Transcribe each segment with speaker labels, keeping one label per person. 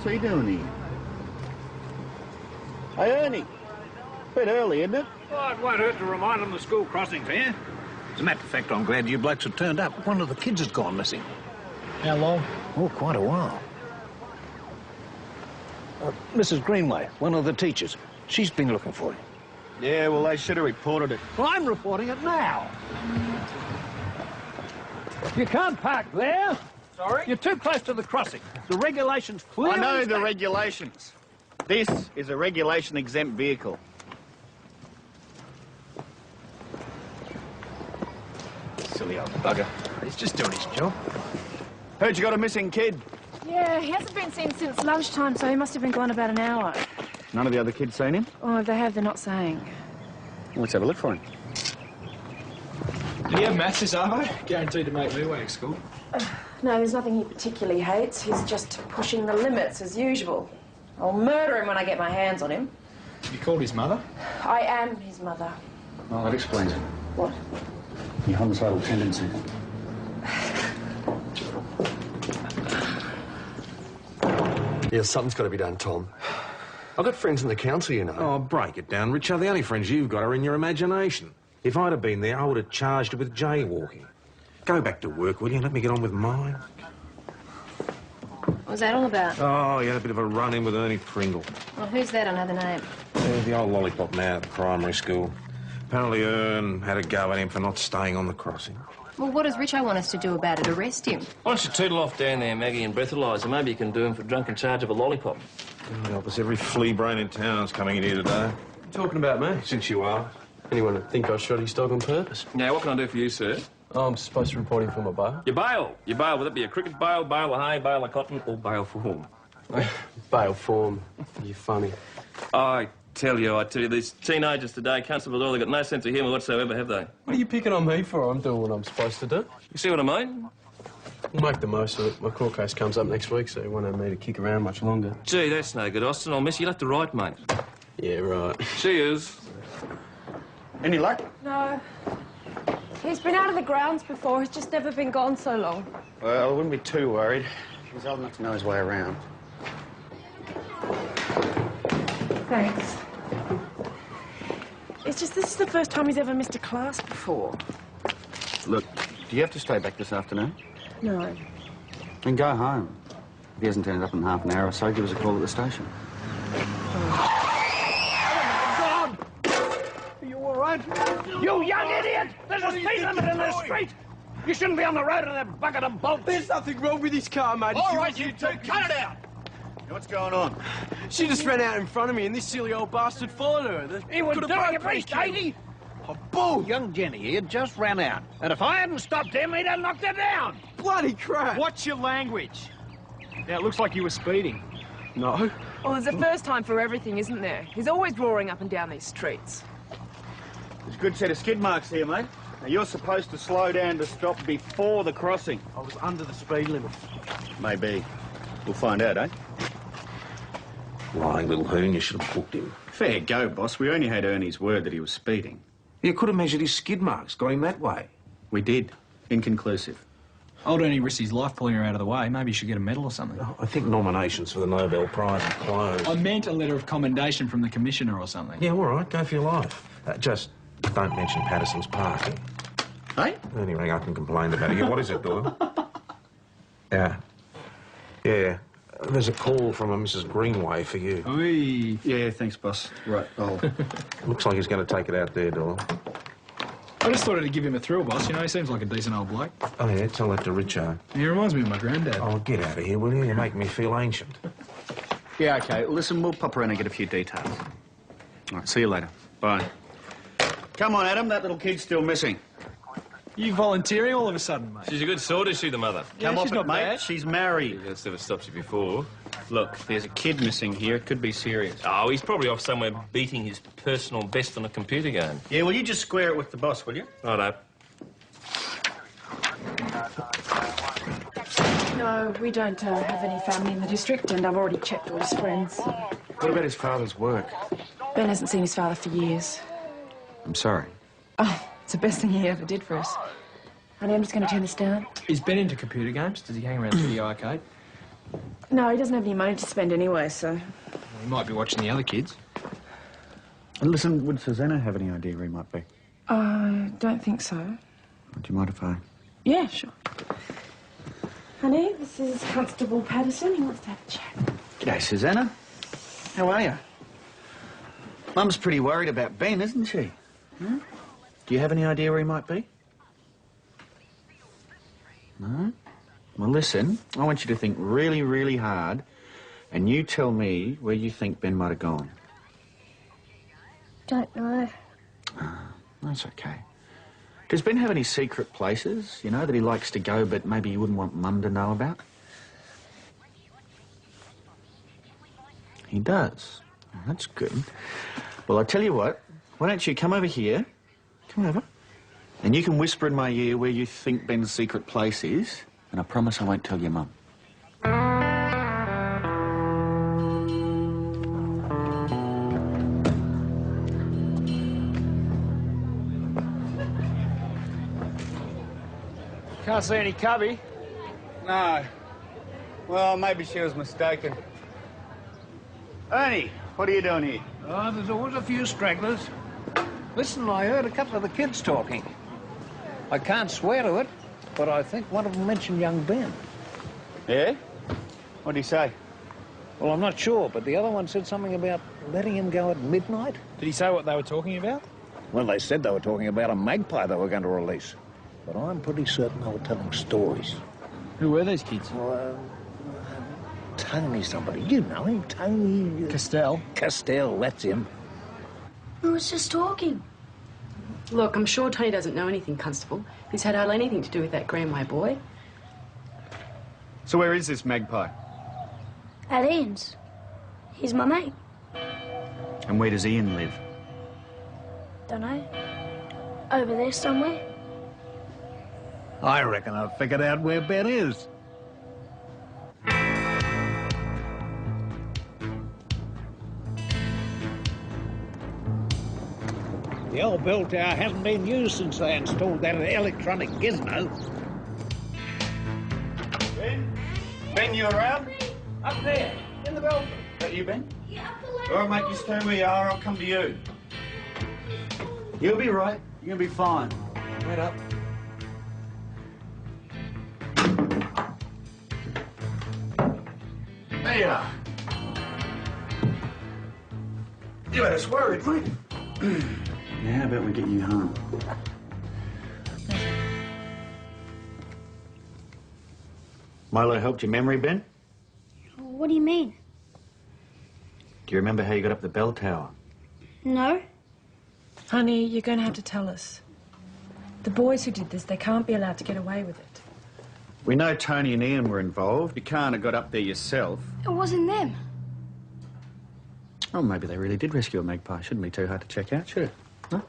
Speaker 1: What's he doing here? Hey, Ernie. Bit early, isn't it?
Speaker 2: Well, it won't hurt to remind them the school crossing's here. As a matter of fact, I'm glad you blokes have turned up. One of the kids has gone missing.
Speaker 3: How long?
Speaker 2: Oh, quite a while. Mrs. Greenway, one of the teachers, she's been looking for you.
Speaker 1: Yeah, well, they should have reported it.
Speaker 2: Well, I'm reporting it now. You can't park there.
Speaker 3: Sorry?
Speaker 2: You're too close to the crossing. The regulations clearly...
Speaker 1: I know the
Speaker 2: state-
Speaker 1: regulations. This is a regulation-exempt vehicle. Silly old bugger.
Speaker 3: He's just doing his job.
Speaker 1: Heard you got a missing kid.
Speaker 4: Yeah, he hasn't been seen since lunchtime, so he must have been gone about an hour.
Speaker 1: None of the other kids seen him?
Speaker 4: Oh, if they have, they're not saying.
Speaker 1: Let's have a look for him.
Speaker 3: Did he have maths this Arvo? Guaranteed to make me wait at school.
Speaker 4: No, there's nothing he particularly hates. He's just pushing the limits, as usual. I'll murder him when I get my hands on him.
Speaker 3: You called his mother?
Speaker 4: I am his mother.
Speaker 1: Well, that explains it.
Speaker 4: What?
Speaker 1: Your homicidal tendency.
Speaker 5: Yeah, something's got to be done, Tom. I've got friends in the council, you know.
Speaker 6: Oh, break it down, Richard. The only friends you've got are in your imagination. If I'd have been there, I would have charged you with jaywalking. Go back to work, will you? Let me get on with mine.
Speaker 4: What was that all about?
Speaker 6: Oh, you had a bit of a run-in with Ernie Pringle.
Speaker 4: Well, who's that? I know the name.
Speaker 6: Yeah, the old lollipop man at the primary school. Apparently Ern had a go at him for not staying on the crossing.
Speaker 7: Well, what does Richo want us to do about it? Arrest him?
Speaker 8: Why don't you tootle off down there, Maggie, and breathalyse him? Maybe you can do him for drunken charge of a lollipop.
Speaker 6: God help us, every flea brain in town's coming in here today.
Speaker 5: Talking about me?
Speaker 6: Since you are.
Speaker 5: Anyone would think I shot his dog on purpose.
Speaker 8: Now, what can I do for you, sir?
Speaker 5: Oh, I'm supposed to report him for my bail.
Speaker 8: Your bail. Your bail. Will it be a cricket bail, bail of hay, bail of cotton, or bail for whom?
Speaker 5: Bail form. You're funny.
Speaker 8: I tell you, these teenagers today, Constable Doyle, they've got no sense of humour whatsoever, have they?
Speaker 5: What are you picking on me for? I'm doing what I'm supposed to do.
Speaker 8: You see what I mean?
Speaker 5: We'll make the most of it. My court case comes up next week, so you won't have me to kick around much longer.
Speaker 8: Gee, that's no good, Austin. I'll miss you. You'll have to write, mate.
Speaker 5: Yeah, right.
Speaker 8: Cheers.
Speaker 1: Any luck?
Speaker 4: No. He's been out of the grounds before. He's just never been gone so long.
Speaker 1: Well, I wouldn't be too worried. He's old enough to know his way around.
Speaker 4: Thanks. It's just this is the first time he's ever missed a class before.
Speaker 1: Look, do you have to stay back this afternoon?
Speaker 4: No.
Speaker 1: Then go home. If he hasn't turned up in half an hour or so, give us a call at the station.
Speaker 2: You young idiot! There's a speed limit in this street! You shouldn't be on the road in that bucket of bolts!
Speaker 5: There's nothing wrong with this car, mate.
Speaker 2: All right, you two, cut it out!
Speaker 1: What's going on?
Speaker 5: She just ran out in front of me and this silly old bastard followed her.
Speaker 2: He was doing a beast, ain't he?
Speaker 5: Oh, bull!
Speaker 2: Young Jenny here just ran out. And if I hadn't stopped him, he'd have knocked her down!
Speaker 5: Bloody crap!
Speaker 3: What's your language? Now, it looks like you were speeding.
Speaker 5: No.
Speaker 9: Well, there's a first time for everything, isn't there? He's always roaring up and down these streets.
Speaker 1: There's a good set of skid marks here, mate. Now, you're supposed to slow down to stop before the crossing.
Speaker 5: I was under the speed limit.
Speaker 1: Maybe. We'll find out, eh?
Speaker 6: Lying little hoon, you should have booked him.
Speaker 1: Fair go, boss. We only had Ernie's word that he was speeding.
Speaker 6: You could have measured his skid marks, got him that way.
Speaker 1: We did. Inconclusive.
Speaker 3: Old Ernie risked his life pulling her out of the way. Maybe he should get a medal or something.
Speaker 6: I think nominations for the Nobel Prize are closed.
Speaker 3: I meant a letter of commendation from the commissioner or something.
Speaker 6: Yeah, all right, go for your life. Just don't mention Patterson's parking.
Speaker 1: Hey?
Speaker 6: Only rang up and complained about it. Yeah, what is it, Doyle? Yeah. Yeah. There's a call from a Mrs. Greenway for you.
Speaker 3: Oi.
Speaker 1: Yeah, thanks, boss. Right,
Speaker 6: Looks like he's going to take it out there, Doyle.
Speaker 3: I just thought I'd give him a thrill, boss. You know, he seems like a decent old bloke.
Speaker 6: Oh, yeah, tell that to Richo.
Speaker 3: He reminds me of my granddad.
Speaker 6: Oh, get out of here, will you? You make me feel ancient.
Speaker 1: Yeah, OK. Listen, we'll pop around and get a few details. All right, see you later. Bye. Come on, Adam. That little kid's still missing.
Speaker 3: You volunteering all of a sudden, mate?
Speaker 8: She's a good sort, is she, the mother?
Speaker 1: Come
Speaker 3: she's
Speaker 1: off it,
Speaker 3: not
Speaker 1: mate.
Speaker 3: bad.
Speaker 1: She's married.
Speaker 8: That's never stopped you before.
Speaker 1: Look, there's a kid missing here. It could be serious.
Speaker 8: Oh, he's probably off somewhere beating his personal best on a computer game.
Speaker 1: Yeah, well, you just square it with the boss, will you?
Speaker 8: Righto.
Speaker 4: No, we don't have any family in the district, and I've already checked all his friends.
Speaker 5: What about his father's work?
Speaker 4: Ben hasn't seen his father for years.
Speaker 1: I'm sorry.
Speaker 4: Oh, it's the best thing he ever did for us. Honey, I'm just going to turn this down.
Speaker 3: He's been into computer games. Does he hang around through the arcade?
Speaker 4: No, he doesn't have any money to spend anyway, so...
Speaker 3: He might be watching the other kids.
Speaker 1: Listen, would Susanna have any idea where he might be?
Speaker 4: I don't think so.
Speaker 1: Do you mind if I...
Speaker 4: Yeah, sure. Honey, this is Constable Patterson. He wants to have a chat.
Speaker 1: G'day, Susanna. How are you? Mum's pretty worried about Ben, isn't she? Hmm? Do you have any idea where he might be? No? Well, listen, I want you to think really, really hard, and you tell me where you think Ben might have gone.
Speaker 10: Don't know.
Speaker 1: That's okay. Does Ben have any secret places, you know, that he likes to go but maybe you wouldn't want Mum to know about? He does. Oh, that's good. Well, I tell you what, why don't you come over here, come over, and you can whisper in my ear where you think Ben's secret place is, and I promise I won't tell your Mum.
Speaker 2: Can't see any cubby.
Speaker 1: No. Well, maybe she was mistaken. Ernie, what are you doing here?
Speaker 2: Oh, there's always a few stragglers. Listen, I heard a couple of the kids talking. I can't swear to it, but I think one of them mentioned young Ben.
Speaker 1: Yeah? What'd he say?
Speaker 2: Well, I'm not sure, but the other one said something about letting him go at midnight.
Speaker 3: Did he say what they were talking about?
Speaker 2: Well, they said they were talking about a magpie they were going to release. But I'm pretty certain they were telling stories.
Speaker 3: Who were these kids?
Speaker 2: Tony somebody. You know him, Tony...
Speaker 3: Castell.
Speaker 2: Castell, that's him.
Speaker 10: Who was just talking?
Speaker 11: Look, I'm sure Tony doesn't know anything, Constable. He's had hardly anything to do with that Greenway boy.
Speaker 1: So where is this magpie?
Speaker 10: At Ian's. He's my mate.
Speaker 1: And where does Ian live?
Speaker 10: Dunno. Over there somewhere.
Speaker 2: I reckon I've figured out where Ben is. The old bell tower hasn't been used since they installed that electronic gizmo.
Speaker 1: Ben? Ben, you around?
Speaker 2: Up there, in the belfry.
Speaker 1: Is that you, Ben?
Speaker 10: Yeah, up the ladder.
Speaker 1: All right, mate, you stay where you are. I'll come to you. You'll be right. You're going to be fine. Wait up. There you are. You had us worried, mate. Now, how about we get you home? Milo helped your memory, Ben?
Speaker 10: What do you mean?
Speaker 1: Do you remember how you got up the bell tower?
Speaker 10: No.
Speaker 4: Honey, you're going to have to tell us. The boys who did this, they can't be allowed to get away with it.
Speaker 1: We know Tony and Ian were involved. You can't have got up there yourself.
Speaker 10: It wasn't them.
Speaker 1: Oh, maybe they really did rescue a magpie. Shouldn't be too hard to check out, should it? Huh?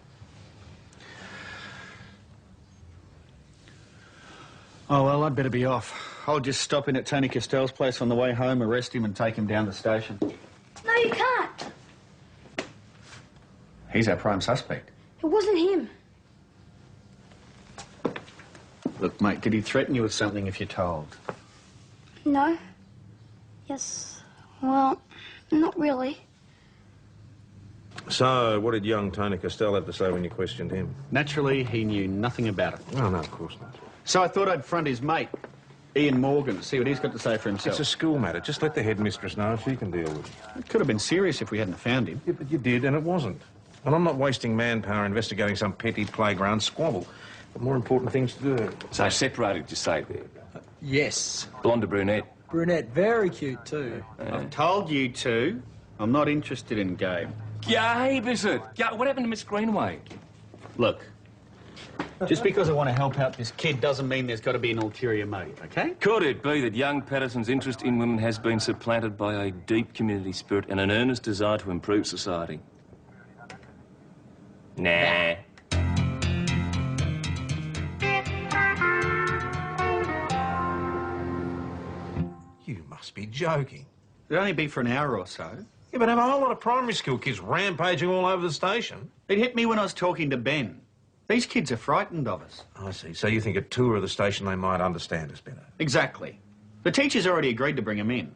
Speaker 1: Oh, well, I'd better be off. I'll just stop in at Tony Castell's place on the way home, arrest him and take him down the station.
Speaker 10: No, you can't.
Speaker 1: He's our prime suspect.
Speaker 10: It wasn't him.
Speaker 1: Look, mate, did he threaten you with something if you're told?
Speaker 10: No. Yes. Well, not really.
Speaker 6: So, what did young Tony Castell have to say when you questioned him?
Speaker 1: Naturally, he knew nothing about it.
Speaker 6: Oh, no, of course not.
Speaker 1: So I thought I'd front his mate, Ian Morgan, see what he's got to say for himself.
Speaker 6: It's a school matter. Just let the headmistress know. She can deal with it.
Speaker 1: It could have been serious if we hadn't found him.
Speaker 6: Yeah, but you did, and it wasn't. And I'm not wasting manpower investigating some petty playground squabble. Got more important things to do.
Speaker 12: So separated, you say there?
Speaker 3: Yes.
Speaker 12: Blonde to brunette?
Speaker 3: Brunette, very cute too.
Speaker 1: I've told you to. I'm not interested in Gabe.
Speaker 12: Gabe, is it? What happened to Miss Greenway?
Speaker 1: Look, just because I want to help out this kid doesn't mean there's got to be an ulterior motive, OK?
Speaker 12: Could it be that young Patterson's interest in women has been supplanted by a deep community spirit and an earnest desire to improve society? Nah.
Speaker 6: You must be joking.
Speaker 1: It'd only be for an hour or so.
Speaker 6: Yeah, but have a whole lot of primary school kids rampaging all over the station.
Speaker 1: It hit me when I was talking to Ben. These kids are frightened of us.
Speaker 6: I see. So you think a tour of the station they might understand us better?
Speaker 1: Exactly. The teacher's already agreed to bring him in.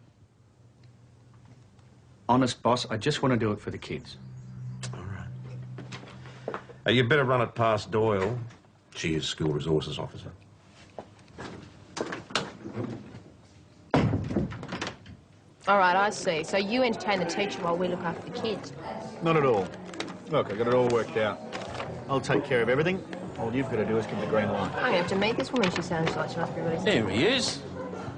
Speaker 1: Honest, boss, I just want to do it for the kids.
Speaker 6: All right. You better run it past Doyle. She is School Resources Officer.
Speaker 7: All right, I see. So you entertain the teacher while we look after the kids.
Speaker 1: Not at all. Look, I've got it all worked out. I'll take care of everything. All you've got to do is give the green light.
Speaker 7: I'm going to have to meet this woman. She sounds like she must be really...
Speaker 8: There he is.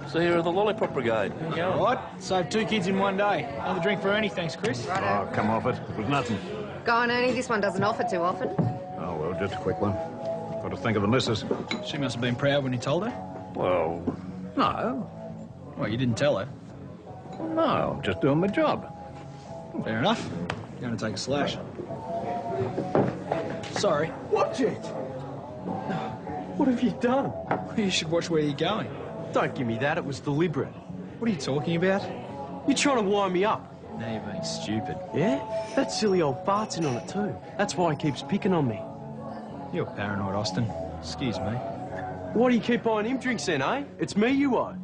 Speaker 8: So here are the Lollipop Brigade. How you going?
Speaker 3: What? Saved 2 kids in one day. Another drink for Ernie, thanks, Chris.
Speaker 13: Oh, come off it. It was nothing.
Speaker 14: Go on, Ernie. This one doesn't offer too often.
Speaker 13: Oh, well, just a quick one. Got to think of the missus.
Speaker 3: She must have been proud when you told her.
Speaker 13: Well, no.
Speaker 3: Well, you didn't tell her.
Speaker 13: No, I'm just doing my job.
Speaker 3: Fair enough. Going to take a slash. Sorry.
Speaker 15: Watch it! What have you done?
Speaker 3: You should watch where you're going.
Speaker 15: Don't give me that. It was deliberate.
Speaker 3: What are you talking about?
Speaker 15: You're trying to wind me up.
Speaker 3: Now you're being stupid.
Speaker 15: Yeah? That silly old fart's in on it too. That's why he keeps picking on me.
Speaker 3: You're paranoid, Austin. Excuse me.
Speaker 15: Why do you keep buying him drinks then, eh? It's me you owe.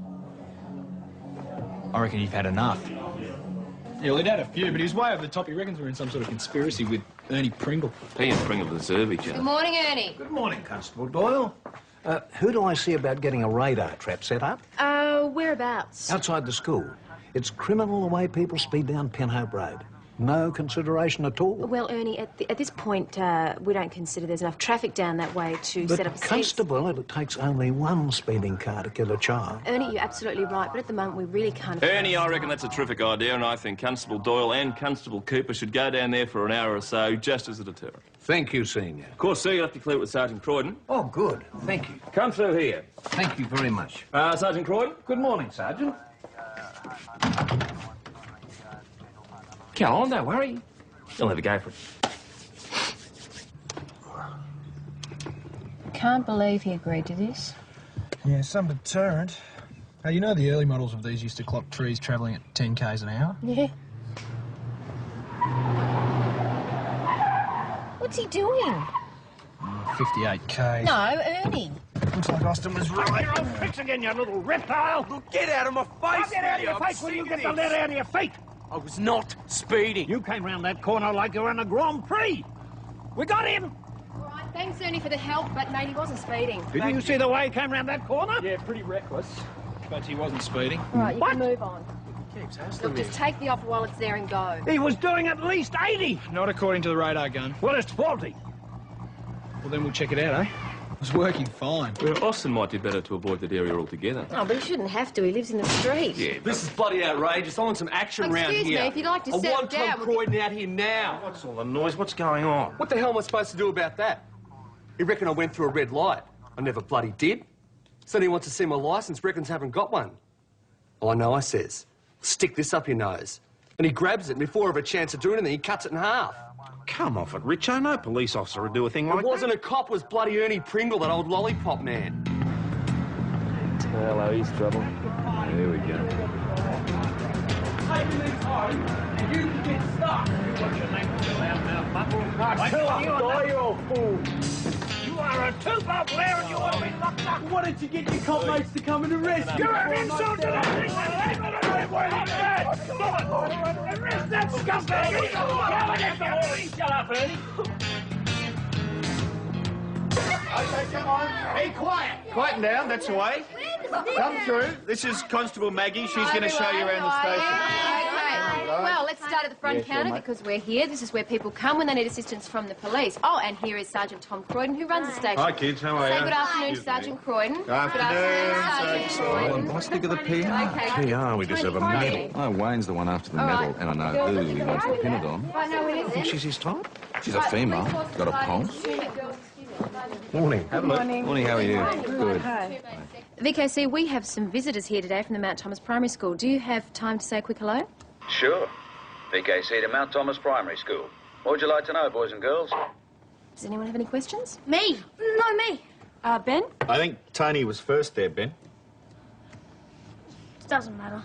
Speaker 3: I reckon you've had enough. Yeah, well, he'd had a few, but he was way over the top. He reckons we're in some sort of conspiracy with Ernie Pringle.
Speaker 12: He and Pringle deserve each other.
Speaker 7: Good morning, Ernie.
Speaker 2: Good morning, Constable Doyle. Who do I see about getting a radar trap set up?
Speaker 7: Whereabouts?
Speaker 2: Outside the school. It's criminal the way people speed down Penhope Road. No consideration at all.
Speaker 7: Well, Ernie, at this point, we don't consider there's enough traffic down that way to set up a
Speaker 2: Constable, it takes only one speeding car to kill a child.
Speaker 7: Ernie, you're absolutely right, but at the moment we really can't...
Speaker 12: Ernie, I reckon that's a terrific idea, and I think Constable Doyle and Constable Cooper should go down there for an hour or so, just as a deterrent.
Speaker 2: Thank you, Senior.
Speaker 12: Of course, sir, you'll have to clear it with Sergeant Croydon.
Speaker 2: Oh, good. Thank you.
Speaker 12: Come through here.
Speaker 2: Thank you very much.
Speaker 12: Sergeant Croydon?
Speaker 2: Good morning, Sergeant.
Speaker 12: Come on, don't worry. You'll have a go for it.
Speaker 7: Can't believe he agreed to this.
Speaker 3: Yeah, some deterrent. Hey, you know the early models of these used to clock trees travelling at 10 k's an hour?
Speaker 7: Yeah. What's he doing?
Speaker 3: 58 k's.
Speaker 7: No, Ernie.
Speaker 3: Looks like Austin was right.
Speaker 2: You're on fix again, you little reptile!
Speaker 15: Look, get out of my face!
Speaker 2: I'll get out of your face when you get the letter out of your feet!
Speaker 15: I was not speeding.
Speaker 2: You came round that corner like you were in a Grand Prix! We got him!
Speaker 7: All right, thanks, Ernie, for the help, but, mate, he wasn't speeding.
Speaker 2: Did you see the way he came round that corner?
Speaker 3: Yeah, pretty reckless. But he wasn't speeding.
Speaker 7: All right, you can move on.
Speaker 3: Keeps hassling
Speaker 7: Look, just take the offer while it's there and go.
Speaker 2: He was doing at least 80!
Speaker 3: Not according to the radar gun.
Speaker 2: Well, it's faulty.
Speaker 3: Well, then we'll check it out, eh? It was working fine.
Speaker 12: Well, Austin might do better to avoid that area altogether.
Speaker 7: Oh, but he shouldn't have to. He lives in the street.
Speaker 12: Yeah,
Speaker 15: This is bloody outrageous. I want some action round here.
Speaker 7: Excuse me, if you'd like to
Speaker 15: I
Speaker 7: settle
Speaker 15: want Tom
Speaker 7: down...
Speaker 15: Croydon out here now.
Speaker 6: What's all the noise? What's going on?
Speaker 15: What the hell am I supposed to do about that? You reckon I went through a red light? I never bloody did. Said he wants to see my licence, reckons I haven't got one. Oh, I know, I says. Stick this up your nose. And he grabs it, and before I have a chance to do anything, he cuts it in half.
Speaker 6: Come off it, Richo. No police officer would do a thing like
Speaker 15: It wasn't a cop, it was bloody Ernie Pringle, that old lollipop man.
Speaker 12: Hello, he's trouble. There we go.
Speaker 15: Taking these home, and you can get stuck.
Speaker 2: What's your name, you loudmouth butthole?
Speaker 15: You old fool.
Speaker 2: You are a two-bob lair and you ought to be locked up!
Speaker 15: Why don't you get your cop mates to come and arrest you?
Speaker 2: You're an insult to the Come on! Arrest that scumbag! Shut up, Ernie!
Speaker 1: Okay, come on. Be quiet. Quieten down, that's the way. Come through. This is Constable Maggie. She's going to show you around the station.
Speaker 7: Okay. Well, let's start at the front counter because we're here. This is where people come when they need assistance from the police. Oh, and here is Sergeant Tom Croydon, who runs the station.
Speaker 6: Hi, kids. How are you?
Speaker 7: Say good afternoon to Sergeant Croydon.
Speaker 1: Good afternoon,
Speaker 7: Sergeant Croydon.
Speaker 16: Can I stick of the PR?
Speaker 7: Okay.
Speaker 6: PR, we just have a medal.
Speaker 16: Oh, Wayne's the one after the
Speaker 7: All
Speaker 16: medal,
Speaker 7: right.
Speaker 16: and I know who he wants to pin it on.
Speaker 7: Right, no, it isn't.
Speaker 6: She's his type?
Speaker 16: She's a female. Got a pulse.
Speaker 6: Morning.
Speaker 16: Morning, how are you? Good.
Speaker 7: VKC, we have some visitors here today from the Mount Thomas Primary School. Do you have time to say a quick hello?
Speaker 17: Sure. VKC to Mount Thomas Primary School. What would you like to know, boys and girls?
Speaker 7: Does anyone have any questions?
Speaker 10: Me. No, me.
Speaker 7: Ben?
Speaker 1: I think Tony was first there, Ben.
Speaker 10: Doesn't matter.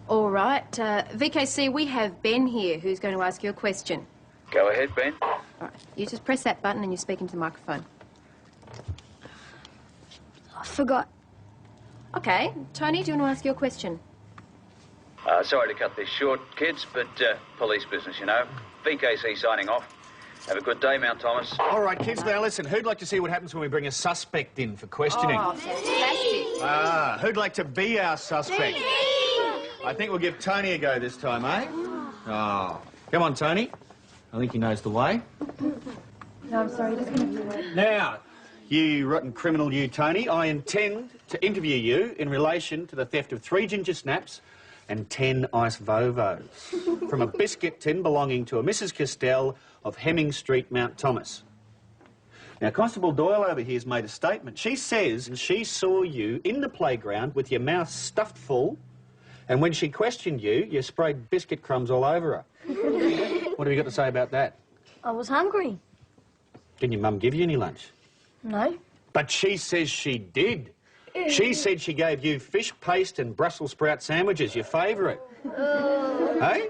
Speaker 7: All right. VKC, we have Ben here who's going to ask you a question.
Speaker 17: Go ahead, Ben.
Speaker 7: All right. You just press that button and you speak into the microphone.
Speaker 10: I forgot.
Speaker 7: OK. Tony, do you want to ask your question?
Speaker 17: Sorry to cut this short, kids, but police business, you know. VKC signing off. Have a good day, Mount Thomas.
Speaker 1: All right, kids, now listen. Who'd like to see what happens when we bring a suspect in for questioning?
Speaker 7: Oh, fantastic.
Speaker 1: Who'd like to be our suspect? I think we'll give Tony a go this time, eh? Oh. Come on, Tony. I think he knows the way.
Speaker 4: No, I'm sorry, just going to...
Speaker 1: Now, you rotten criminal, you, Tony, I intend to interview you in relation to the theft of 3 ginger snaps and 10 ice Vovos from a biscuit tin belonging to a Mrs. Castell of Hemming Street, Mount Thomas. Now, Constable Doyle over here has made a statement. She says she saw you in the playground with your mouth stuffed full, and when she questioned you, you sprayed biscuit crumbs all over her. What have you got to say about that?
Speaker 10: I was hungry.
Speaker 1: Didn't your mum give you any lunch?
Speaker 10: No.
Speaker 1: But she says she did. She said she gave you fish paste and Brussels sprout sandwiches, your favourite. Hey?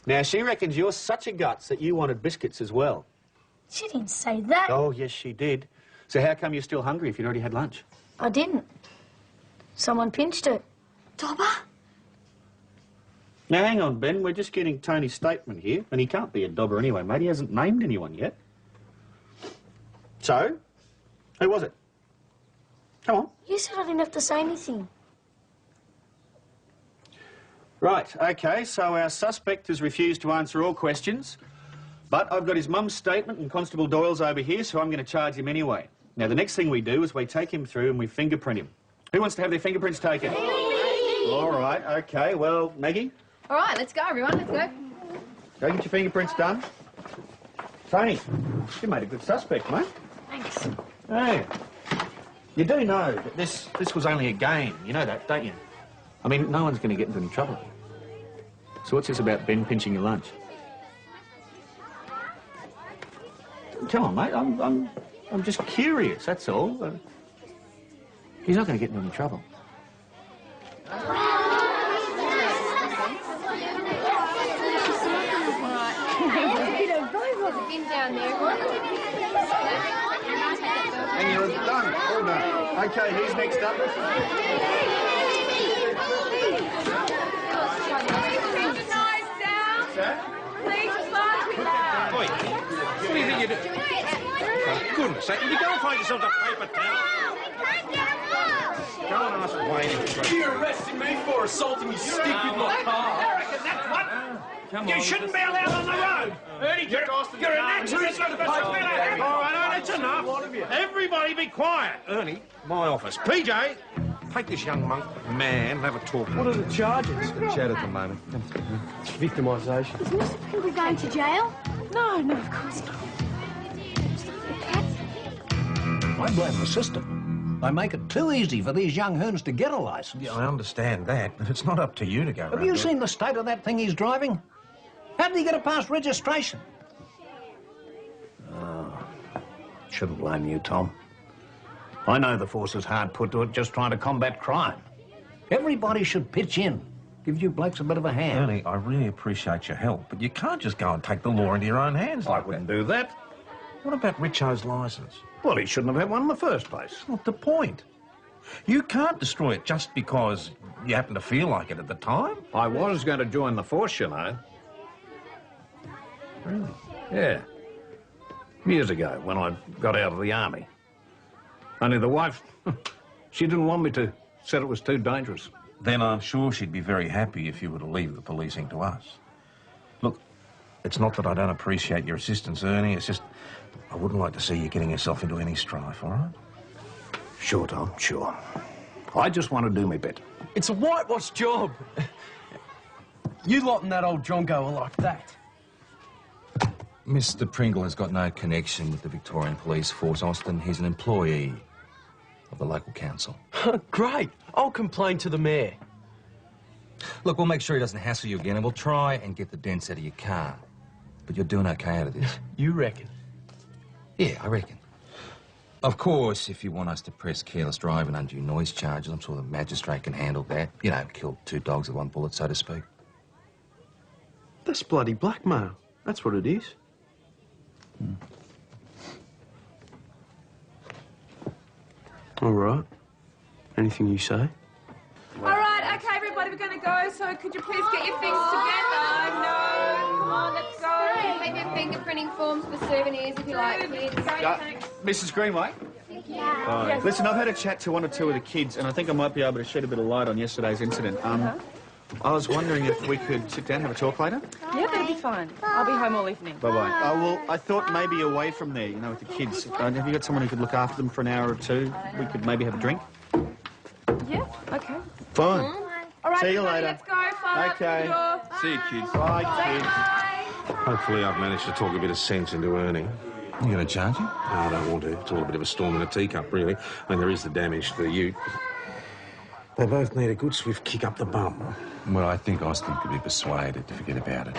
Speaker 1: Now, she reckons you're such a guts that you wanted biscuits as well.
Speaker 10: She didn't say that.
Speaker 1: Oh, yes, she did. So how come you're still hungry if you'd already had lunch?
Speaker 10: I didn't. Someone pinched it. Dobber?
Speaker 1: Now, hang on, Ben. We're just getting Tony's statement here, and he can't be a dobber anyway, mate. He hasn't named anyone yet. So, who was it? Come on.
Speaker 10: You said I didn't have to say anything.
Speaker 1: Right, OK, so our suspect has refused to answer all questions, but I've got his mum's statement and Constable Doyle's over here, so I'm going to charge him anyway. Now, the next thing we do is we take him through and we fingerprint him. Who wants to have their fingerprints taken? All right, OK, well, Maggie?
Speaker 7: All right, let's go, everyone, let's go.
Speaker 1: Go get your fingerprints done. Tony, you made a good suspect, mate.
Speaker 7: Thanks.
Speaker 1: Hey, you do know that this was only a game. You know that, don't you? I mean, no one's going to get into any trouble. So what's this about Ben pinching your lunch? Come on, mate. I'm just curious. That's all. He's not going to get into any trouble.
Speaker 7: Bin down there.
Speaker 1: And you're done. All done. OK, who's next up?
Speaker 6: Oi, what do you think you're doing? For goodness sake, will you go and find yourself a paper towel? Go and ask Wayne.
Speaker 5: You're arresting me for assaulting your stick with my car.
Speaker 6: I reckon that's what. You shouldn't be allowed on the road. Ernie, you're an accident to the paper. All right, that's enough. Everybody be quiet. Ernie, my office. PJ, take this young monk man and have a talk.
Speaker 5: What are the charges?
Speaker 16: Chat at the moment.
Speaker 5: Victimisation.
Speaker 10: Is Mr. Pringle going to jail?
Speaker 9: No, no, of course not.
Speaker 2: I blame the system. They make it too easy for these young hoons to get a licence.
Speaker 6: Yeah, I understand that, but it's not up to you to go
Speaker 2: Have
Speaker 6: around
Speaker 2: you
Speaker 6: doing-
Speaker 2: seen the state of that thing he's driving? How did he get it past registration? Oh, shouldn't blame you, Tom. I know the force is hard put to it just trying to combat crime. Everybody should pitch in. Give you blokes a bit of a hand.
Speaker 6: Ernie, I really appreciate your help, but you can't just go and take the law into your own hands
Speaker 2: I
Speaker 6: like
Speaker 2: wouldn't
Speaker 6: that.
Speaker 2: do that.
Speaker 6: What about Richo's licence?
Speaker 2: Well, he shouldn't have had one in the first place.
Speaker 6: That's not the point. You can't destroy it just because you happen to feel like it at the time.
Speaker 2: I was going to join the force, you know.
Speaker 6: Really?
Speaker 2: Yeah. Years ago, when I got out of the army. Only the wife, she didn't want me to. Said it was too dangerous.
Speaker 6: Then I'm sure she'd be very happy if you were to leave the policing to us. Look, it's not that I don't appreciate your assistance, Ernie. It's just I wouldn't like to see you getting yourself into any strife, all right?
Speaker 2: Sure, Tom, sure. I just want to do my bit.
Speaker 5: It's a whitewash job. You lot and that old Drongo are like that.
Speaker 16: Mr. Pringle has got no connection with the Victorian Police Force, Austin. He's an employee of the local council.
Speaker 5: Great. I'll complain to the mayor.
Speaker 16: Look, we'll make sure he doesn't hassle you again, and we'll try and get the dents out of your car. But you're doing okay out of this.
Speaker 5: You reckon?
Speaker 16: Yeah, I reckon. Of course, if you want us to press careless driving and undue noise charges, I'm sure the magistrate can handle that. You know, kill 2 dogs with 1 bullet, so to speak.
Speaker 5: That's bloody blackmail. That's what it is. All right. Anything you say?
Speaker 9: All right, okay, everybody, we're going to go, so could you please get your things together? No, come on, let's go.
Speaker 7: Take your fingerprinting forms for souvenirs if you like, kids.
Speaker 1: Mrs. Greenway?
Speaker 7: Yeah.
Speaker 1: Yes. Listen, I've had a chat to one or two of the kids, and I think I might be able to shed a bit of light on yesterday's incident. I was wondering if we could sit down and have a talk later?
Speaker 9: Yeah, that'll be fine. I'll be home all evening.
Speaker 1: Bye-bye. Well, I thought maybe away from there, you know, with the kids. Have you got someone who could look after them for an hour or two? We could maybe have a drink?
Speaker 9: Yeah, okay.
Speaker 1: Fine.
Speaker 9: All right,
Speaker 1: See you
Speaker 9: everybody,
Speaker 1: later.
Speaker 9: let's go. Fire
Speaker 1: Okay.
Speaker 9: up the
Speaker 12: See you, kids.
Speaker 1: Bye,
Speaker 9: door.
Speaker 1: kids.
Speaker 6: Hopefully I've managed to talk a bit of sense into Ernie.
Speaker 16: You going to charge him?
Speaker 6: No, I don't want to. It's all a bit of a storm in a teacup, really. I mean, there is the damage to the ute. They both need a good swift kick up the bum.
Speaker 16: Well, I think Austin could be persuaded to forget about it.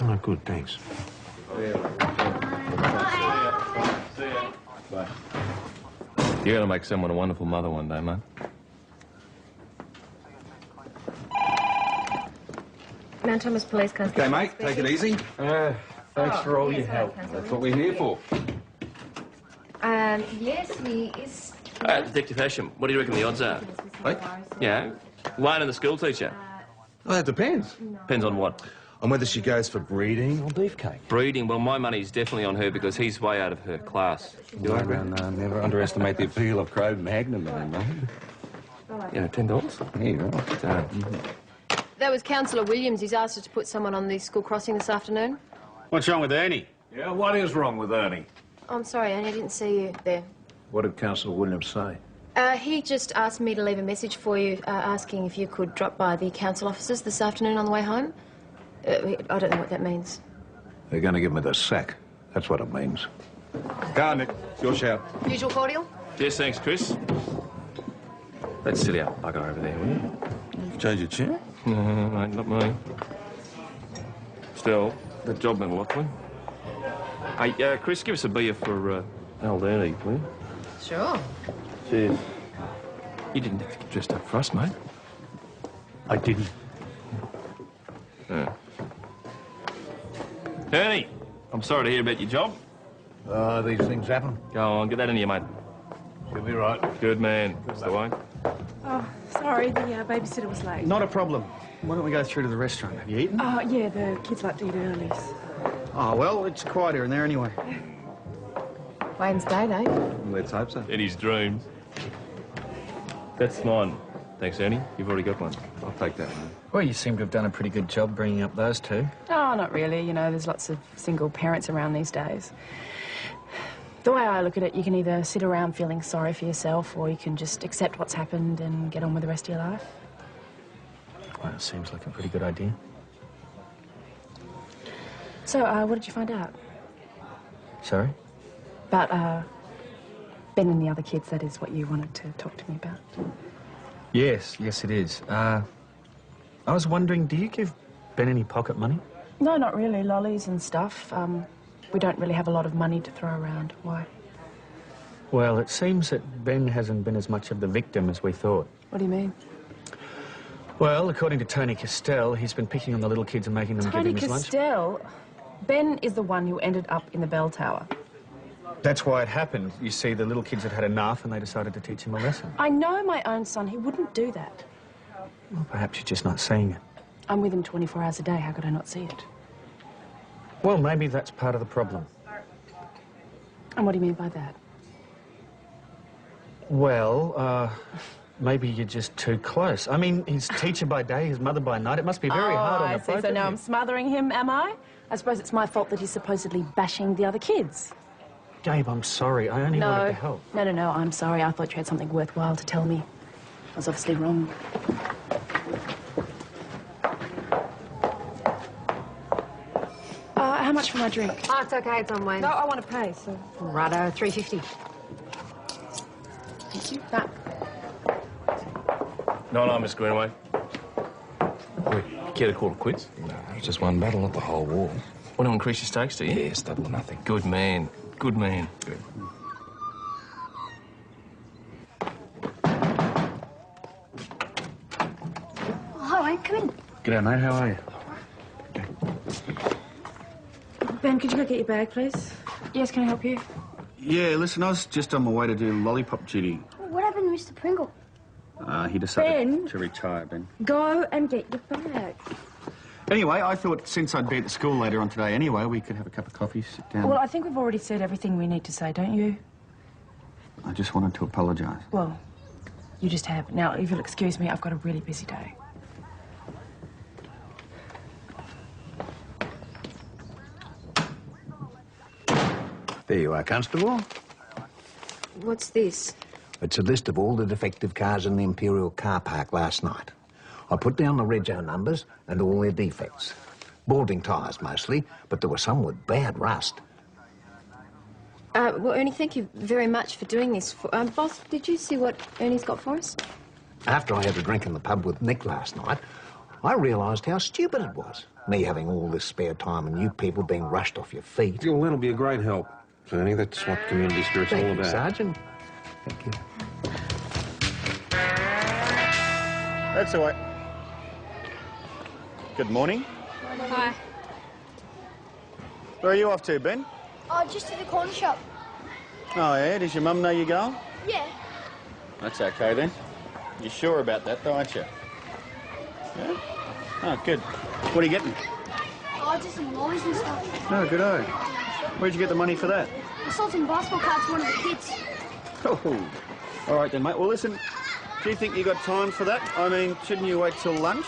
Speaker 6: Oh, good, thanks.
Speaker 12: Bye. You're going to make someone a wonderful mother one day, mate.
Speaker 7: Mount Thomas Police Constable.
Speaker 18: Okay, mate, take it easy. Thanks for all your help. That's what we're here for.
Speaker 7: Yes, he is.
Speaker 8: Detective Hasham, what do you reckon the odds are?
Speaker 18: Hey?
Speaker 8: Yeah, Wayne and the school teacher.
Speaker 18: Well, that depends.
Speaker 8: Depends on what?
Speaker 18: On whether she goes for breeding or beefcake.
Speaker 8: Breeding? Well, my money's definitely on her because he's way out of her class.
Speaker 18: No, never underestimate the appeal of Cro-Magnon, mate.
Speaker 8: Yeah, $10.
Speaker 18: Yeah, right.
Speaker 7: That was Councillor Williams. He's asked us to put someone on the school crossing this afternoon.
Speaker 1: What's wrong with Ernie?
Speaker 13: Yeah, what is wrong with Ernie?
Speaker 7: Oh, I'm sorry, Ernie, I didn't see you there.
Speaker 13: What did Councillor Williams say?
Speaker 7: He just asked me to leave a message for you, asking if you could drop by the council offices this afternoon on the way home. I don't know what that means.
Speaker 13: They're going to give me the sack. That's what it means.
Speaker 18: Go on, Nick. It's your shout.
Speaker 7: Usual cordial?
Speaker 8: Yes, thanks, Chris. Let's sit out bugger over there, will you?
Speaker 18: Change your chair?
Speaker 8: No, mate, not me. Still, that job meant a lot to him. Hey, Chris, give us a beer for old Ernie, will you?
Speaker 7: Sure.
Speaker 8: Cheers. You didn't have to get dressed up for us, mate.
Speaker 2: I didn't.
Speaker 8: Yeah. Ernie, I'm sorry to hear about your job.
Speaker 13: These things happen.
Speaker 8: Go on, get that in you, mate.
Speaker 13: You'll be right.
Speaker 8: Good man, Mr. Wayne.
Speaker 9: Oh, sorry, the babysitter was late.
Speaker 1: Not a problem. Why don't we go through to the restaurant? Have you eaten?
Speaker 9: Oh, yeah, the kids like to eat early.
Speaker 1: Oh, well, it's quieter in there anyway.
Speaker 7: Wayne's date, eh?
Speaker 18: Let's hope so.
Speaker 8: In his dreams. That's mine. Thanks, Ernie. You've already got one.
Speaker 18: I'll take that one.
Speaker 1: Well, you seem to have done a pretty good job bringing up those two.
Speaker 11: Oh, not really. You know, there's lots of single parents around these days. The way I look at it, you can either sit around feeling sorry for yourself or you can just accept what's happened and get on with the rest of your life.
Speaker 1: Well, it seems like a pretty good idea.
Speaker 11: So, what did you find out?
Speaker 1: Sorry?
Speaker 11: About, Ben and the other kids, that is what you wanted to talk to me about.
Speaker 1: Yes, it is. I was wondering, do you give Ben any pocket money?
Speaker 11: No, not really. Lollies and stuff. We don't really have a lot of money to throw around. Why?
Speaker 1: Well, it seems that Ben hasn't been as much of the victim as we thought.
Speaker 11: What do you mean?
Speaker 1: Well, according to Tony Castell, he's been picking on the little kids and making them give him his lunch.
Speaker 11: Tony Castell? Ben is the one who ended up in the bell tower.
Speaker 1: That's why it happened. You see, the little kids had had enough and they decided to teach him a lesson.
Speaker 11: I know my own son. He wouldn't do that.
Speaker 1: Well, perhaps you're just not seeing it.
Speaker 11: I'm with him 24 hours a day. How could I not see it?
Speaker 1: Well, maybe that's part of the problem.
Speaker 11: And what do you mean by that?
Speaker 1: Well, maybe you're just too close. I mean, his teacher by day, his mother by night. It must be very hard on the both
Speaker 11: So
Speaker 1: of
Speaker 11: now
Speaker 1: you.
Speaker 11: I'm smothering him, am I? I suppose it's my fault that he's supposedly bashing the other kids.
Speaker 1: Gabe, I'm sorry. I only wanted to help.
Speaker 11: No, I'm sorry. I thought you had something worthwhile to tell me. I was obviously wrong. How much for my drink?
Speaker 14: Oh, it's okay, it's on Wayne.
Speaker 11: No, I want to pay, so...
Speaker 14: Righto, $3.50.
Speaker 11: Thank you. That.
Speaker 8: No, Miss Greenaway. Care to call it quits?
Speaker 16: No, it's just one battle, not the whole war.
Speaker 8: Want to increase your stakes, do you?
Speaker 16: Yes, double or nothing.
Speaker 8: Good man. Good man.
Speaker 16: Good.
Speaker 10: Oh, hi, Wayne, come in.
Speaker 1: G'day, mate. How are you?
Speaker 11: Ben, could you go get your bag, please? Yes, can I help you?
Speaker 1: Yeah, listen, I was just on my way to do lollipop duty.
Speaker 10: What happened to Mr. Pringle?
Speaker 1: He decided
Speaker 10: Ben.
Speaker 1: to retire, Ben.
Speaker 10: Go and get your bag.
Speaker 1: Anyway, I thought since I'd be at the school later on today anyway, we could have a cup of coffee, sit down.
Speaker 11: Well, I think we've already said everything we need to say, don't you?
Speaker 1: I just wanted to apologise.
Speaker 11: Well, you just have. Now, if you'll excuse me, I've got a really busy day.
Speaker 13: There you are, Constable.
Speaker 7: What's this?
Speaker 13: It's a list of all the defective cars in the Imperial car park last night. I put down the rego numbers and all their defects. Balding tyres mostly, but there were some with bad rust.
Speaker 7: Well, Ernie, thank you very much for doing this. Boss, did you see what Ernie's got for us?
Speaker 13: After I had a drink in the pub with Nick last night, I realised how stupid it was. Me having all this spare time and you people being rushed off your feet.
Speaker 18: Well, that'll be a great help, Ernie. That's what community spirit's all about.
Speaker 13: Sergeant. Thank you.
Speaker 1: That's all right. Good morning.
Speaker 10: Hi.
Speaker 1: Where are you off to, Ben?
Speaker 10: Oh, just to the corner shop.
Speaker 1: Oh, yeah? Does your mum know you're going?
Speaker 10: Yeah.
Speaker 1: That's okay, then. You're sure about that, though, aren't you? Yeah? Oh, good. What are you getting?
Speaker 10: Oh, just some lollies and stuff.
Speaker 1: Oh, good-o. Where'd you get the money for that?
Speaker 10: I sold some basketball cards to one of the kids.
Speaker 1: Oh, all right then, mate. Well, listen, do you think you got time for that? I mean, shouldn't you wait till lunch?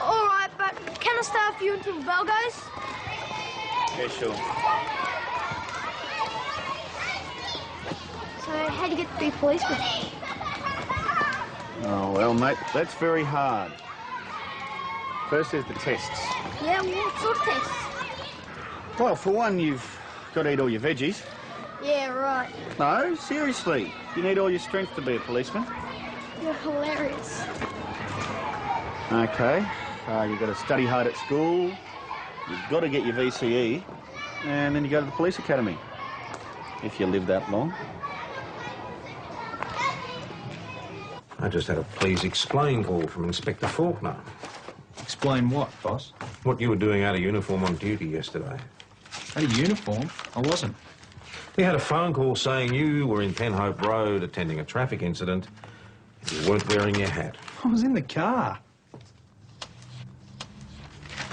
Speaker 10: All right, but can I stay with you until the bell goes?
Speaker 1: Yeah, sure.
Speaker 10: So, how do you get to be policeman?
Speaker 1: Oh, well, mate, that's very hard. First there's the tests.
Speaker 10: Yeah, what sort of tests?
Speaker 1: Well, for one, you've got to eat all your veggies.
Speaker 10: Yeah, right.
Speaker 1: No, seriously. You need all your strength to be a policeman.
Speaker 10: You're hilarious.
Speaker 1: Okay. You've got to study hard at school. You've got to get your VCE. And then you go to the police academy. If you live that long.
Speaker 13: I just had a please explain call from Inspector Faulkner.
Speaker 3: Explain what, boss?
Speaker 13: What you were doing out of uniform on duty yesterday.
Speaker 3: Out of uniform? I wasn't.
Speaker 13: He had a phone call saying you were in Penhope Road attending a traffic incident. You weren't wearing your hat.
Speaker 3: I was in the car.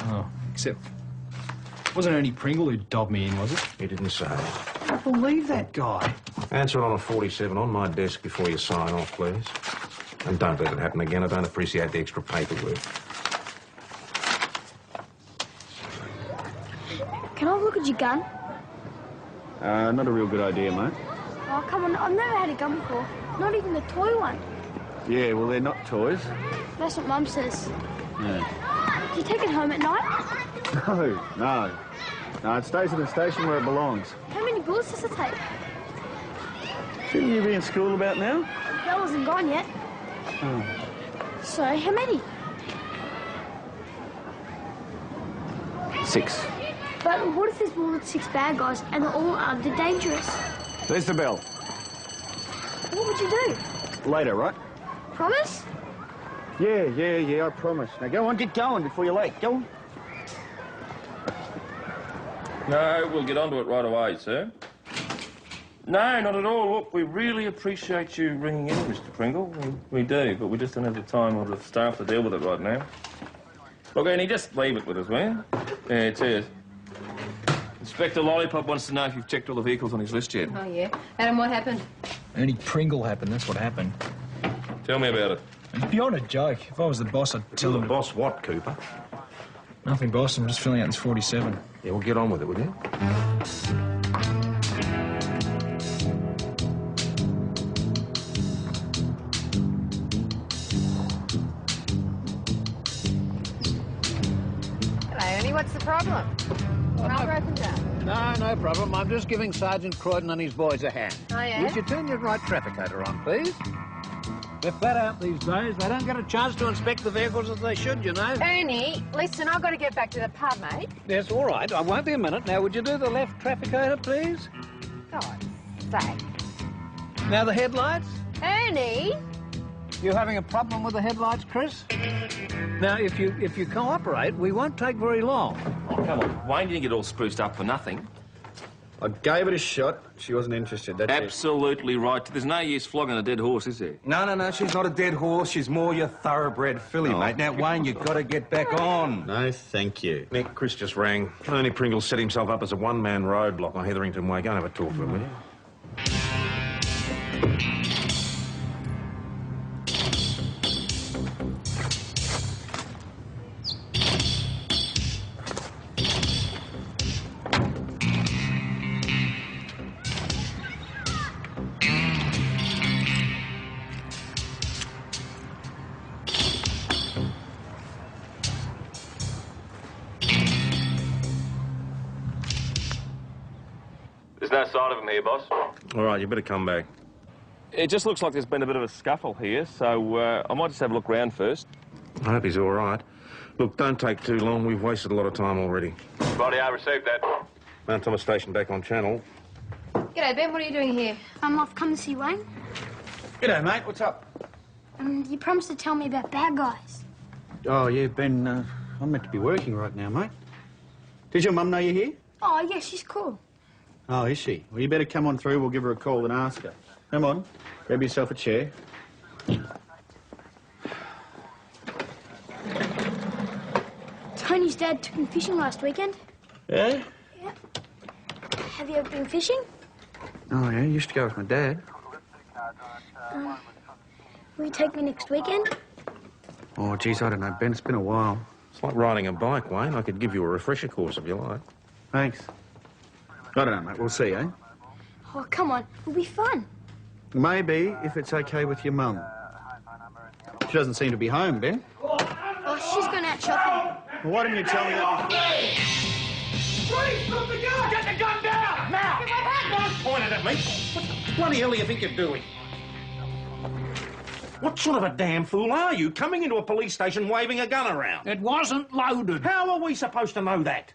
Speaker 3: Oh, except... Wasn't Ernie Pringle who dobbed me in, was it?
Speaker 13: He didn't say.
Speaker 3: I can't believe that guy.
Speaker 13: Answer it on a 47 on my desk before you sign off, please. And don't let it happen again. I don't appreciate the extra paperwork.
Speaker 10: Can I look at your gun?
Speaker 1: Not a real good idea, mate.
Speaker 10: Oh, come on. I've never had a gun before. Not even a toy one.
Speaker 1: Yeah, well, they're not toys.
Speaker 10: That's what Mum says.
Speaker 1: Yeah.
Speaker 10: Do you take it home at night?
Speaker 1: No. No, it stays in the station where it belongs.
Speaker 10: How many bullets does it take?
Speaker 1: Shouldn't you be in school about now?
Speaker 10: The bell wasn't gone yet.
Speaker 1: Oh.
Speaker 10: So, how many?
Speaker 1: 6.
Speaker 10: But what if there's more than 6 bad guys and they're all armed and dangerous?
Speaker 1: There's the bell.
Speaker 10: What would you do?
Speaker 1: Later, right?
Speaker 10: Promise?
Speaker 1: Yeah, I promise. Now go on, get going before you're late. Go on.
Speaker 8: No, we'll get onto it right away, sir. No, not at all. Look, we really appreciate you ringing in, Mr. Pringle. We do, but we just don't have the time or the staff to deal with it right now. Look, Ernie, just leave it with us, will you? Yeah, cheers. Inspector Lollipop wants to know if you've checked all the vehicles on his list yet.
Speaker 7: Oh, yeah. Adam, what happened?
Speaker 3: Ernie Pringle happened, that's what happened.
Speaker 8: Tell me about it.
Speaker 3: It's beyond a joke. If I was the boss, I'd tell him...
Speaker 13: Boss what, Cooper?
Speaker 3: Nothing, boss. I'm just filling out this 47.
Speaker 13: Yeah, well, get on with it, will you?
Speaker 14: Hello, Ernie. What's the problem? Not broken down.
Speaker 13: No problem. I'm just giving Sergeant Croydon and his boys a hand.
Speaker 14: Oh, yeah?
Speaker 13: Would you turn your right traffic coder on, please? They're flat out these days. They don't get a chance to inspect the vehicles as they should, you know.
Speaker 14: Ernie, listen, I've got to get back to the pub, mate.
Speaker 13: Yes, all right. I won't be a minute. Now, would you do the left traffic coder, please?
Speaker 14: God's sake.
Speaker 13: Now, the headlights.
Speaker 14: Ernie?
Speaker 13: You having a problem with the headlights, Chris? Now, if you cooperate, we won't take very long.
Speaker 12: Oh, come on. Wayne didn't get all spruced up for nothing.
Speaker 1: I gave it a shot. She wasn't interested, that's
Speaker 12: Absolutely right. There's no use flogging a dead horse, is there?
Speaker 16: No, she's not a dead horse. She's more your thoroughbred filly, mate. Now, Wayne, you've got to get back on.
Speaker 1: No, thank you.
Speaker 6: Nick, Chris just rang. Ernie Pringle set himself up as a one-man roadblock on Hetherington Way. Go and have a talk to him, will you?
Speaker 12: There's no sign of him here, boss.
Speaker 6: All right, you better come back.
Speaker 12: It just looks like there's been a bit of a scuffle here, so I might just have a look round first.
Speaker 6: I hope he's all right. Look, don't take too long. We've wasted a lot of time already.
Speaker 12: Righty, I received that.
Speaker 6: Mount Thomas Station back on channel.
Speaker 7: G'day, Ben. What are you doing here?
Speaker 10: I've come to see Wayne.
Speaker 1: G'day, mate. What's up?
Speaker 10: You promised to tell me about bad guys.
Speaker 1: Oh, yeah, Ben, I'm meant to be working right now, mate. Did your mum know you're here?
Speaker 10: Oh, yeah, she's cool.
Speaker 1: Oh, is she? Well, you better come on through. We'll give her a call and ask her. Come on. Grab yourself a chair.
Speaker 10: Tony's dad took him fishing last weekend.
Speaker 1: Yeah?
Speaker 10: Yeah. Have you ever been fishing?
Speaker 1: Oh, yeah, used to go with my dad.
Speaker 10: Will you take me next weekend?
Speaker 1: Oh, geez, I don't know, Ben. It's been a while.
Speaker 6: It's like riding a bike, Wayne. I could give you a refresher course if you like.
Speaker 1: Thanks. I don't know, mate. We'll see, eh?
Speaker 10: Oh, come on. It'll be fun.
Speaker 1: Maybe, if it's okay with your mum. She doesn't seem to be home, Ben.
Speaker 10: Oh, she's gone out shopping.
Speaker 1: Well, why didn't you tell me that?
Speaker 6: Please, stop the gun! Get the gun down! Now! Don't point it at me! What the bloody hell do you think you're doing? What sort of a damn fool are you, coming into a police station waving a gun around?
Speaker 2: It wasn't loaded.
Speaker 6: How are we supposed to know that?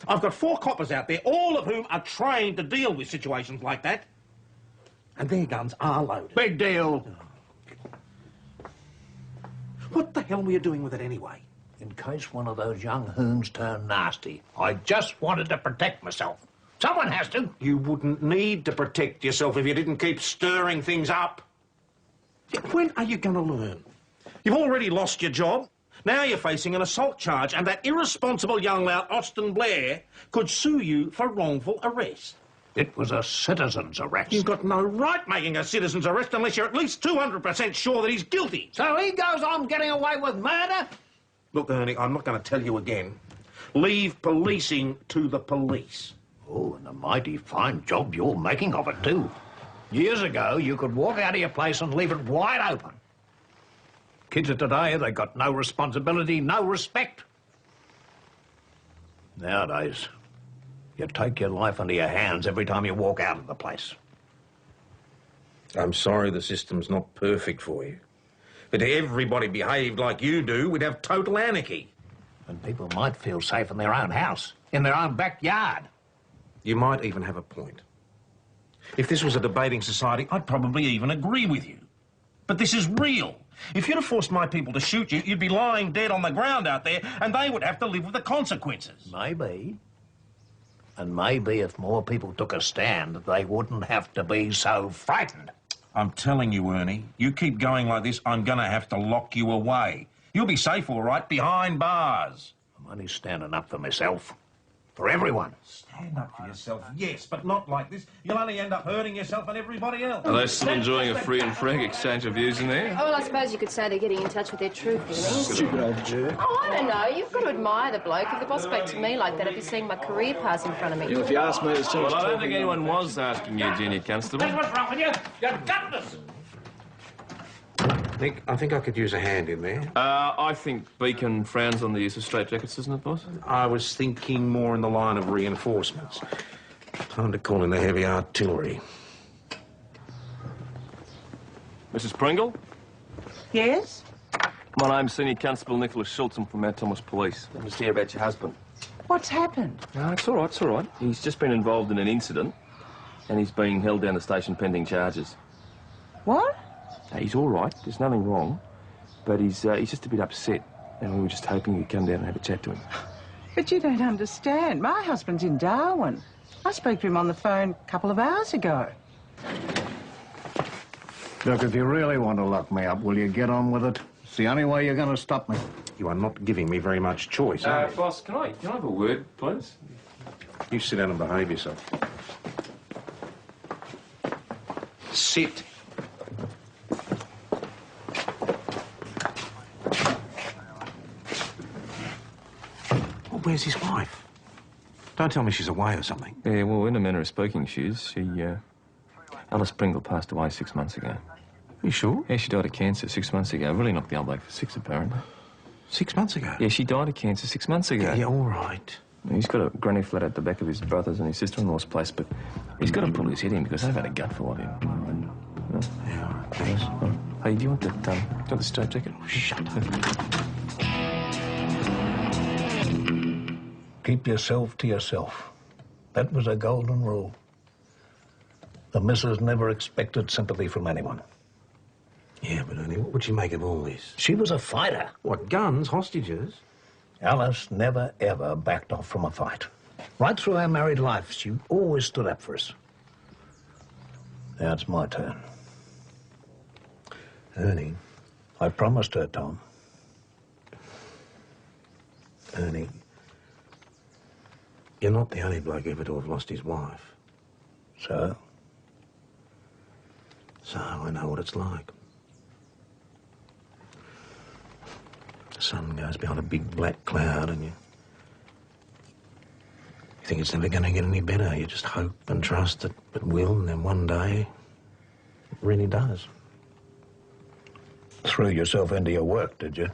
Speaker 6: I've got 4 coppers out there, all of whom are trained to deal with situations like that. And their guns are loaded.
Speaker 2: Big deal.
Speaker 6: What the hell were you doing with it anyway?
Speaker 2: In case one of those young hoons turned nasty. I just wanted to protect myself. Someone has to.
Speaker 6: You wouldn't need to protect yourself if you didn't keep stirring things up. When are you going to learn? You've already lost your job. Now you're facing an assault charge, and that irresponsible young lout, Austin Blair, could sue you for wrongful arrest.
Speaker 2: It was a citizen's arrest.
Speaker 6: You've got no right making a citizen's arrest unless you're at least 200% sure that he's guilty.
Speaker 2: So he goes on getting away with murder?
Speaker 6: Look, Ernie, I'm not going to tell you again. Leave policing to the police.
Speaker 2: Oh, and a mighty fine job you're making of it, too. Years ago, you could walk out of your place and leave it wide open. Kids of today, they got no responsibility, no respect. Nowadays, you take your life into your hands every time you walk out of the place.
Speaker 6: I'm sorry the system's not perfect for you. But if everybody behaved like you do, we'd have total anarchy.
Speaker 2: And people might feel safe in their own house, in their own backyard.
Speaker 6: You might even have a point. If this was a debating society, I'd probably even agree with you. But this is real. If you'd have forced my people to shoot you, you'd be lying dead on the ground out there, and they would have to live with the consequences.
Speaker 2: Maybe. And maybe if more people took a stand, they wouldn't have to be so frightened.
Speaker 6: I'm telling you, Ernie, you keep going like this, I'm going to have to lock you away. You'll be safe, all right, behind bars.
Speaker 2: I'm only standing up for myself. For everyone.
Speaker 6: Stand up for yourself, yes, but not like this. You'll only end up hurting yourself and everybody else.
Speaker 12: Are they still enjoying a free and frank exchange of views in there?
Speaker 7: Oh, well, I suppose you could say they're getting in touch with their true feelings.
Speaker 1: Stupid old jerk.
Speaker 7: Oh, I don't know. You've got to admire the bloke. If the boss spoke to me like that, I'd be seeing my career pass in front of me.
Speaker 1: Yeah, if you ask me, it's too much
Speaker 12: Well, I don't
Speaker 1: talking
Speaker 12: think anyone was asking you, Junior Constable.
Speaker 6: What's wrong with you? You're gutless. Nick, I think I could use a hand in there.
Speaker 12: I think Beacon frowns on the use of straitjackets, doesn't it, boss?
Speaker 6: I was thinking more in the line of reinforcements. Time to call in the heavy artillery.
Speaker 12: Mrs. Pringle?
Speaker 19: Yes?
Speaker 12: My name's Senior Constable Nicholas Schultz. I'm from Mount Thomas Police. I'm just here about your husband.
Speaker 19: What's happened?
Speaker 12: No, it's all right, it's all right. He's just been involved in an incident, and he's being held down the station pending charges.
Speaker 19: What?
Speaker 12: He's all right. There's nothing wrong. But he's just a bit upset. And we were just hoping you'd come down and have a chat to him.
Speaker 19: But you don't understand. My husband's in Darwin. I spoke to him on the phone a couple of hours ago.
Speaker 13: Look, if you really want to lock me up, will you get on with it? It's the only way you're going to stop me.
Speaker 6: You are not giving me very much choice, are you?
Speaker 12: Boss, can I have a word, please?
Speaker 6: You sit down and behave yourself. Sit. Well, where's his wife? Don't tell me she's away or something.
Speaker 12: Yeah, well, in a manner of speaking, she is. Alice Pringle passed away 6 months ago.
Speaker 6: You sure?
Speaker 12: Yeah, she died of cancer 6 months ago. Really knocked the old bloke for 6, apparently.
Speaker 6: 6 months ago?
Speaker 12: Yeah, she died of cancer 6 months ago.
Speaker 6: Yeah, all right.
Speaker 12: He's got a granny flat at the back of his brother's and his sister-in-law's place, but he's got to pull his head in because they've had a gut for him.
Speaker 6: Yeah, all right, thanks.
Speaker 12: Hey, do you want that, do you want the straight jacket?
Speaker 6: Oh, shut up.
Speaker 13: Keep yourself to yourself. That was a golden rule. The missus never expected sympathy from anyone.
Speaker 6: Yeah, but Ernie, what would you make of all this?
Speaker 13: She was a fighter.
Speaker 6: What, guns, hostages?
Speaker 13: Alice never, ever backed off from a fight. Right through our married life, she always stood up for us. Now it's my turn. Ernie, I promised her, Tom.
Speaker 6: Ernie, you're not the only bloke ever to have lost his wife.
Speaker 13: So?
Speaker 6: So I know what it's like. The sun goes behind a big black cloud and you think it's never going to get any better. You just hope and trust that it will, and then one day it really does.
Speaker 13: Threw yourself into your work, did you?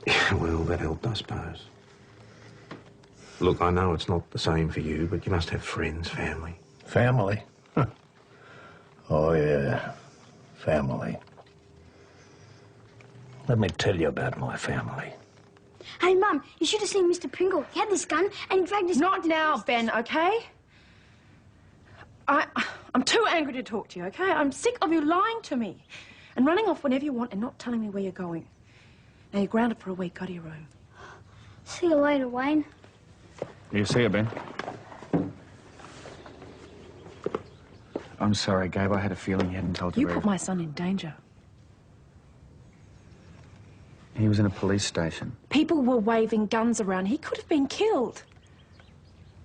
Speaker 6: Yeah, well, that helped, I suppose. Look, I know it's not the same for you, but you must have friends, family.
Speaker 13: Family? Oh, yeah. Family. Let me tell you about my family.
Speaker 10: Hey, Mum, you should have seen Mr. Pringle. He had this gun and he dragged his...
Speaker 11: Not now, Ben, OK? I'm too angry to talk to you, OK? I'm sick of you lying to me and running off whenever you want and not telling me where you're going. Now, you're grounded for a week. Go to your room.
Speaker 10: See you later, Wayne.
Speaker 1: You see her, Ben? I'm sorry, Gabe. I had a feeling he hadn't told you
Speaker 11: You put my son in danger.
Speaker 1: He was in a police station.
Speaker 11: People were waving guns around. He could have been killed.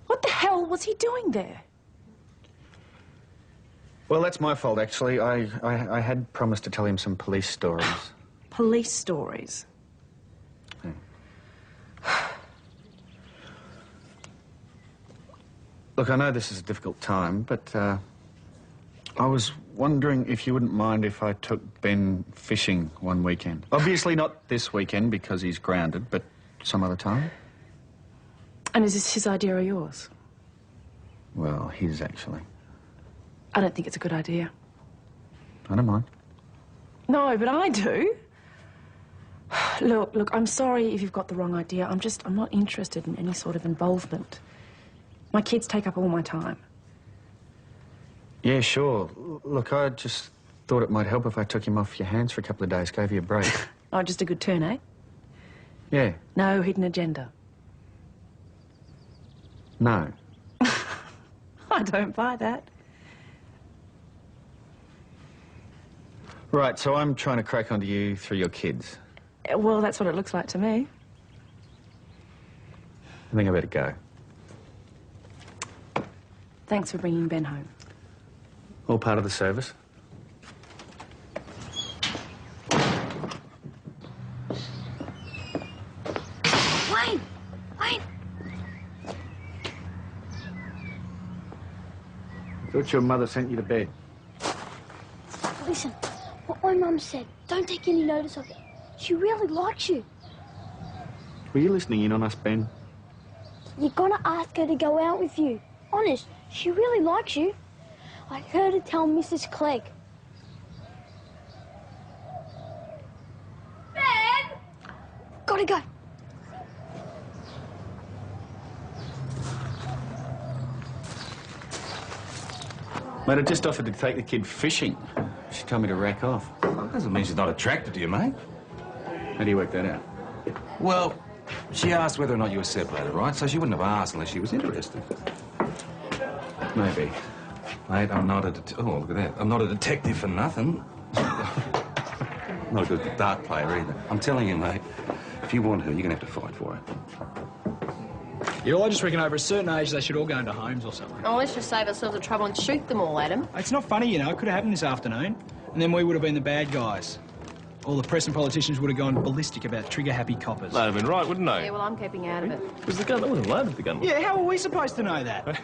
Speaker 11: What the hell was he doing there?
Speaker 1: Well, that's my fault, actually. I had promised to tell him some police stories.
Speaker 11: Police stories?
Speaker 1: Look, I know this is a difficult time, but I was wondering if you wouldn't mind if I took Ben fishing one weekend. Obviously not this weekend because he's grounded, but some other time.
Speaker 11: And is this his idea or yours?
Speaker 1: Well, his, actually.
Speaker 11: I don't think it's a good idea.
Speaker 1: I don't mind.
Speaker 11: No, but I do. Look, I'm sorry if you've got the wrong idea. I'm not interested in any sort of involvement. My kids take up all my time.
Speaker 1: Yeah, sure. Look, I just thought it might help if I took him off your hands for a couple of days, gave you a break.
Speaker 11: Oh, just a good turn, eh?
Speaker 1: Yeah.
Speaker 11: No hidden agenda.
Speaker 1: No.
Speaker 11: I don't buy that.
Speaker 1: Right, so I'm trying to crack onto you through your kids.
Speaker 11: Well, that's what it looks like to me.
Speaker 1: I think I better go.
Speaker 11: Thanks for bringing Ben home.
Speaker 1: All part of the service.
Speaker 10: Wayne! Wayne!
Speaker 1: I thought your mother sent you to bed.
Speaker 10: Listen, what my mum said, don't take any notice of it. She really likes you.
Speaker 1: Were you listening in on us, Ben?
Speaker 10: You're gonna ask her to go out with you. Honest, she really likes you. I heard her tell Mrs. Clegg. Ben! Gotta go.
Speaker 1: Mate, I just offered to take the kid fishing. She told me to rack off.
Speaker 16: Well, that doesn't mean she's not attracted to you, mate.
Speaker 1: How do you work that out?
Speaker 16: Well, She asked whether or not you were separated, right? So she wouldn't have asked unless she was interested. Maybe. Mate, I'm not a oh, look at that. I'm not a detective for nothing. Not a good dart player either. I'm telling you, mate, if you want her, you're going to have to fight for her.
Speaker 3: Yeah, well, I just reckon over a certain age they should all go into homes or something.
Speaker 7: Oh, let's just save ourselves the trouble and shoot them all, Adam.
Speaker 3: It's not funny, you know. It could have happened this afternoon. And then we would have been the bad guys. All the press and politicians would have gone ballistic about trigger-happy coppers.
Speaker 8: They'd have been right, wouldn't they?
Speaker 7: Yeah, well, I'm keeping out of it.
Speaker 8: Because the gun, they wouldn't have loaded the gun.
Speaker 3: Yeah, how are we supposed to know that?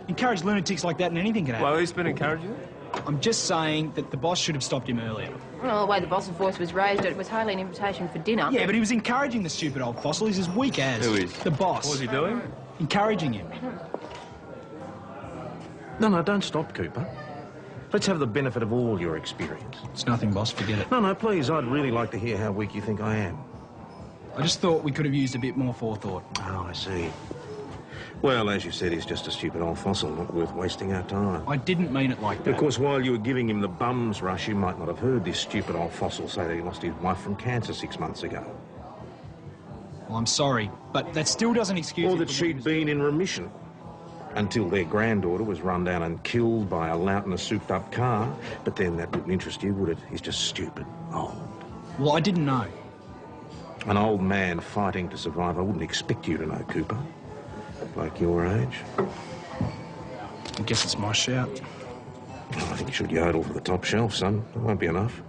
Speaker 3: Encourage lunatics like that and anything can happen.
Speaker 8: Well, who's been encouraging it?
Speaker 3: I'm just saying that the boss should have stopped him earlier.
Speaker 7: Well, the way the boss's voice was raised, it was hardly an invitation for dinner.
Speaker 3: Yeah, but he was encouraging the stupid old fossil. He's as weak as.
Speaker 8: Who is?
Speaker 3: The boss.
Speaker 8: What was he doing?
Speaker 3: Encouraging him.
Speaker 6: No, don't stop, Cooper. Let's have the benefit of all your experience.
Speaker 3: It's nothing, boss. Forget it.
Speaker 6: No, please. I'd really like to hear how weak you think I am.
Speaker 3: I just thought we could have used a bit more forethought.
Speaker 6: Oh, I see. Well, as you said, he's just a stupid old fossil, not worth wasting our time.
Speaker 3: I didn't mean it like that.
Speaker 6: Of course, while you were giving him the bum's rush, you might not have heard this stupid old fossil say that he lost his wife from cancer 6 months ago.
Speaker 3: Well, I'm sorry, but that still doesn't excuse...
Speaker 6: Or that she'd been in remission until their granddaughter was run down and killed by a lout in a souped-up car. But then that wouldn't interest you, would it? He's just stupid, old.
Speaker 3: Well, I didn't know.
Speaker 6: An old man fighting to survive. I wouldn't expect you to know, Cooper. Like your age.
Speaker 3: I guess it's my shout.
Speaker 6: Oh, I think you should yodel for the top shelf, son. It won't be enough.